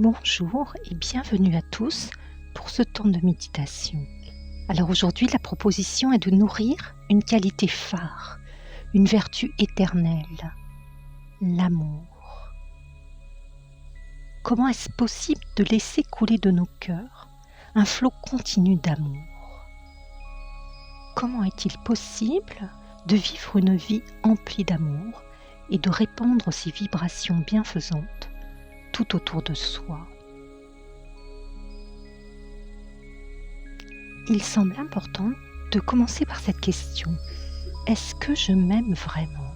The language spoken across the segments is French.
Bonjour et bienvenue à tous pour ce temps de méditation. Alors aujourd'hui, la proposition est de nourrir une qualité phare, une vertu éternelle, l'amour. Comment est-ce possible de laisser couler de nos cœurs un flot continu d'amour? Comment est-il possible de vivre une vie emplie d'amour et de répandre ces vibrations bienfaisantes tout autour de soi? Il semble important de commencer par cette question. Est-ce que je m'aime vraiment?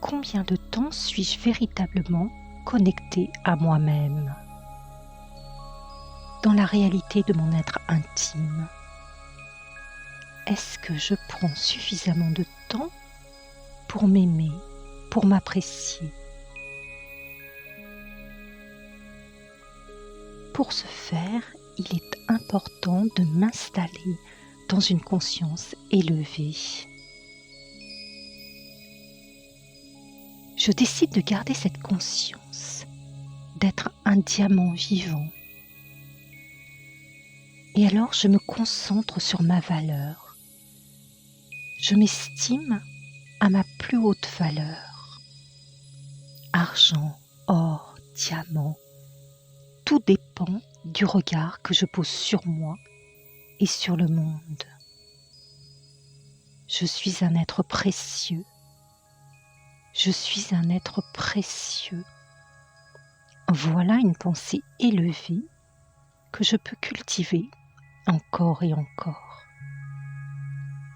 Combien de temps suis-je véritablement connecté à moi-même, dans la réalité de mon être intime? Est-ce que je prends suffisamment de temps pour m'aimer, pour m'apprécier? Pour ce faire, il est important de m'installer dans une conscience élevée. Je décide de garder cette conscience, d'être un diamant vivant. Et alors je me concentre sur ma valeur. Je m'estime à ma plus haute valeur. Argent, or, diamant, tout dépend du regard que je pose sur moi et sur le monde. Je suis un être précieux. Je suis un être précieux. Voilà une pensée élevée que je peux cultiver encore et encore.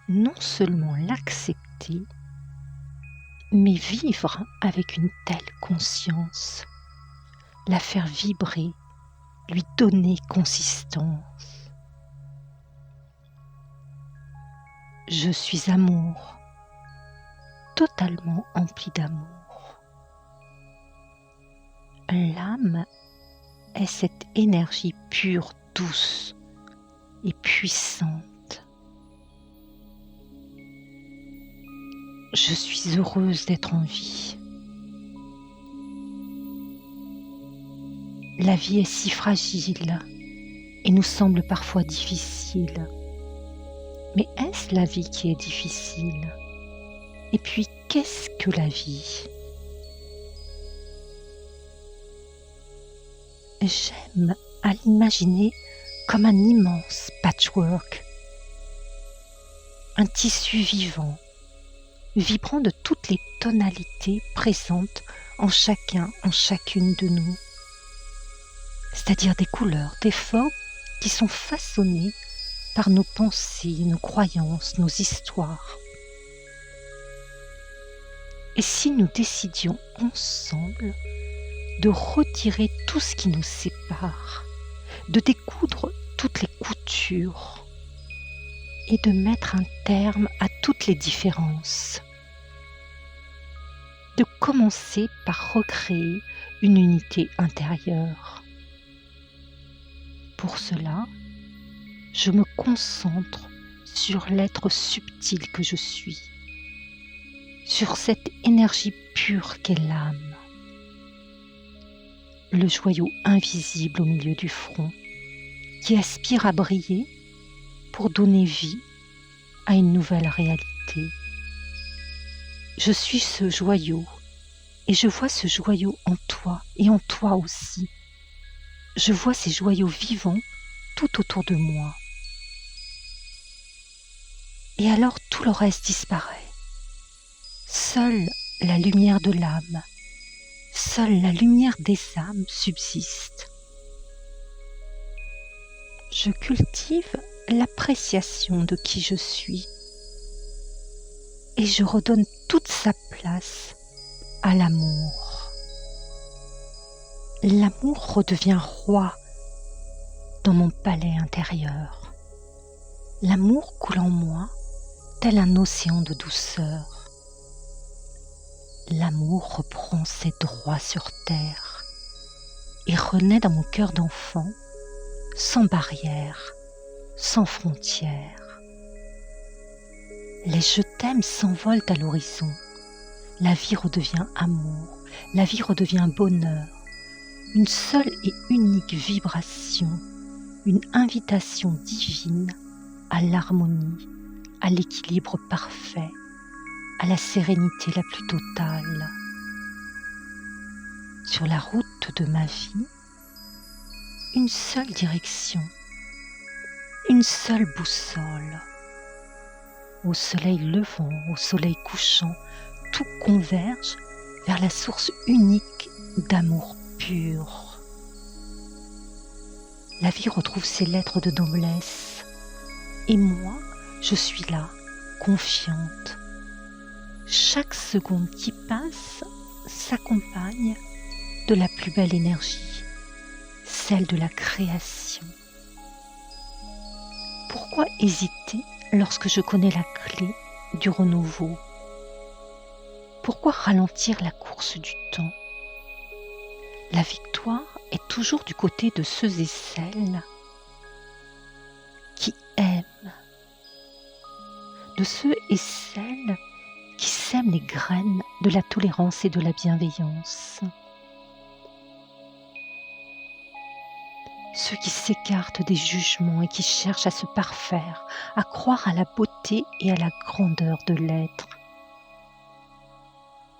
Non seulement l'accepter, mais vivre avec une telle conscience, la faire vibrer, lui donner consistance. Je suis amour, totalement empli d'amour. L'âme est cette énergie pure, douce et puissante. Je suis heureuse d'être en vie. La vie est si fragile et nous semble parfois difficile. Mais est-ce la vie qui est difficile? Et puis, qu'est-ce que la vie? J'aime à l'imaginer comme un immense patchwork, un tissu vivant, vibrant de toutes les tonalités présentes en chacun, en chacune de nous. C'est-à-dire des couleurs, des formes qui sont façonnées par nos pensées, nos croyances, nos histoires. Et si nous décidions ensemble de retirer tout ce qui nous sépare, de découdre toutes les coutures et de mettre un terme à toutes les différences, de commencer par recréer une unité intérieure. Pour cela, je me concentre sur l'être subtil que je suis, sur cette énergie pure qu'est l'âme, le joyau invisible au milieu du front, qui aspire à briller pour donner vie à une nouvelle réalité. Je suis ce joyau et je vois ce joyau en toi et en toi aussi. Je vois ces joyaux vivants tout autour de moi. Et alors tout le reste disparaît. Seule la lumière de l'âme, seule la lumière des âmes subsiste. Je cultive l'appréciation de qui je suis et je redonne toute sa place à l'amour. L'amour redevient roi dans mon palais intérieur. L'amour coule en moi tel un océan de douceur. L'amour reprend ses droits sur terre et renaît dans mon cœur d'enfant, sans barrière, sans frontières. Les je t'aime s'envolent à l'horizon. La vie redevient amour, la vie redevient bonheur, une seule et unique vibration, une invitation divine à l'harmonie, à l'équilibre parfait, à la sérénité la plus totale. Sur la route de ma vie, une seule direction, une seule boussole. Au soleil levant, au soleil couchant, tout converge vers la source unique d'amour pur. La vie retrouve ses lettres de noblesse, et moi, je suis là, confiante. Chaque seconde qui passe s'accompagne de la plus belle énergie, celle de la création. Pourquoi hésiter lorsque je connais la clé du renouveau? Pourquoi ralentir la course du temps? La victoire est toujours du côté de ceux et celles qui aiment, de ceux et celles qui sèment les graines de la tolérance et de la bienveillance. Ceux qui s'écartent des jugements et qui cherchent à se parfaire, à croire à la beauté et à la grandeur de l'être.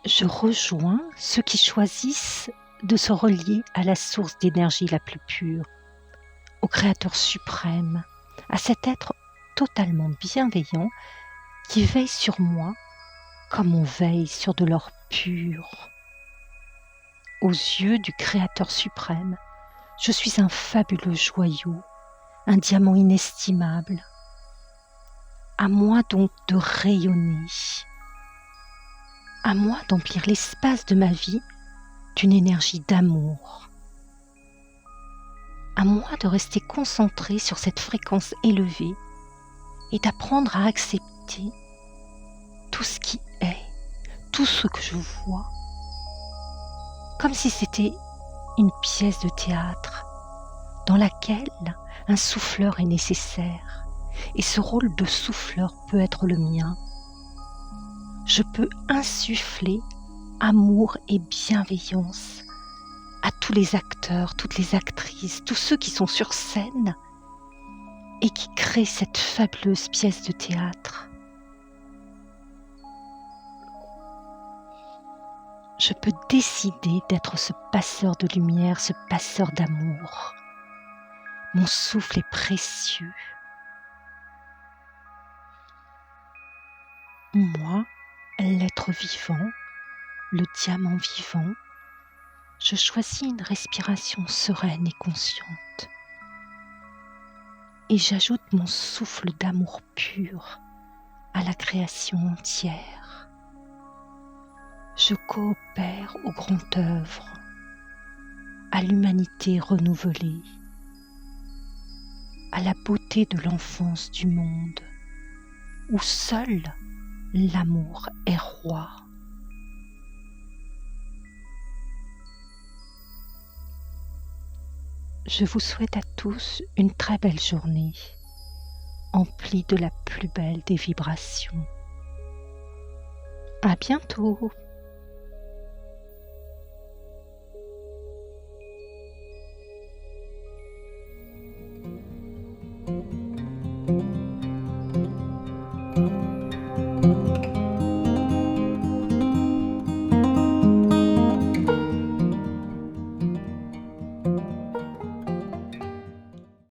Je rejoins ceux qui choisissent de se relier à la source d'énergie la plus pure, au Créateur suprême, à cet être totalement bienveillant qui veille sur moi comme on veille sur de l'or pur. Aux yeux du Créateur suprême, je suis un fabuleux joyau, un diamant inestimable. À moi donc de rayonner, à moi d'emplir l'espace de ma vie d'une énergie d'amour. À moi de rester concentré sur cette fréquence élevée et d'apprendre à accepter tout ce qui est, tout ce que je vois, comme si c'était une pièce de théâtre dans laquelle un souffleur est nécessaire, et ce rôle de souffleur peut être le mien. Je peux insuffler amour et bienveillance à tous les acteurs, toutes les actrices, tous ceux qui sont sur scène et qui créent cette fabuleuse pièce de théâtre. Je peux décider d'être ce passeur de lumière, ce passeur d'amour. Mon souffle est précieux. Moi, l'être vivant, le diamant vivant, je choisis une respiration sereine et consciente. Et j'ajoute mon souffle d'amour pur à la création entière. Je coopère au grand œuvre, à l'humanité renouvelée, à la beauté de l'enfance du monde, où seul l'amour est roi. Je vous souhaite à tous une très belle journée, emplie de la plus belle des vibrations. À bientôt!